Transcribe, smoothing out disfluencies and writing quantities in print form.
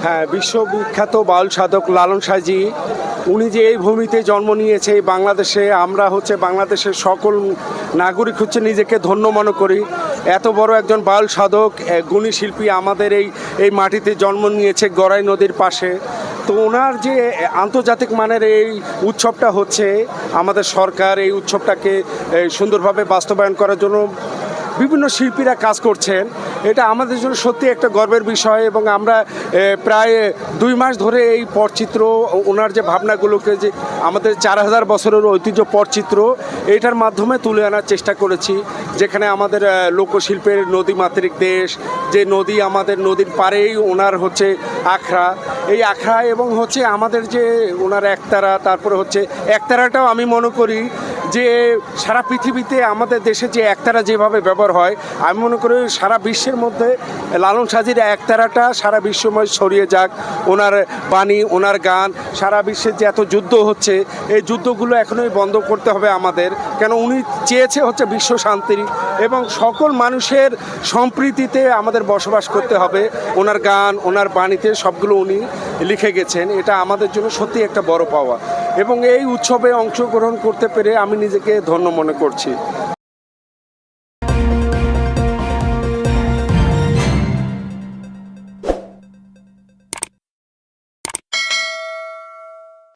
হ্যাঁ, বিশ্ববিখ্যাত বাউল সাধক লালন সাঁজি উনি যে এই ভূমিতে জন্ম নিয়েছে এই বাংলাদেশে, আমরা বাংলাদেশের সকল নাগরিক নিজেকে ধন্য মনে করি। এত বড় একজন বাউল সাধক, গুণী শিল্পী আমাদের এই মাটিতে জন্ম নিয়েছে গড়াই নদীর পাশে। তো ওনার যে আন্তর্জাতিক মানের এই উৎসবটা হচ্ছে, আমাদের সরকার এই উৎসবটাকে সুন্দরভাবে বাস্তবায়ন করার জন্য বিভিন্ন শিল্পীরা কাজ করছেন। এটা আমাদের জন্য সত্যি একটা গর্বের বিষয় এবং আমরা প্রায় 2 মাস ধরে এই পটচিত্র, ওনার যে ভাবনাগুলোকে, যে আমাদের 4000 বছরের ঐতিহ্য পটচিত্র, এইটার মাধ্যমে তুলে আনার চেষ্টা করেছি। যেখানে আমাদের লোকশিল্পের নদীমাতৃক দেশ, যে নদী, আমাদের নদীর পাড়েই ওনার আখড়া, এই আখড়া এবং আমাদের যে ওনার একতারা, তারপরে একতারাটাও আমি মনে করি যে সারা পৃথিবীতে আমাদের দেশে যে একতারা যেভাবে ব্যবহার হয়, আমি মনে করি সারা বিশ্বের মধ্যে লালন সাঁজির একতারাটা সারা বিশ্বময় ছড়িয়ে যাক। ওনার বাণী, ওনার গান, সারা বিশ্বের যে এত যুদ্ধ হচ্ছে, এই যুদ্ধগুলো এখনই বন্ধ করতে হবে আমাদের। কেন উনি চেয়েছে বিশ্ব শান্তি এবং সকল মানুষের সম্প্রীতিতে আমাদের বসবাস করতে হবে। ওনার গান, ওনার বাণীতে সবগুলো উনি লিখে গেছেন। এটা আমাদের জন্য সত্যি একটা বড় পাওয়া এবং এই উৎসবে অংশগ্রহণ করতে পেরে আমি নিজেকে ধন্য মনে করছি।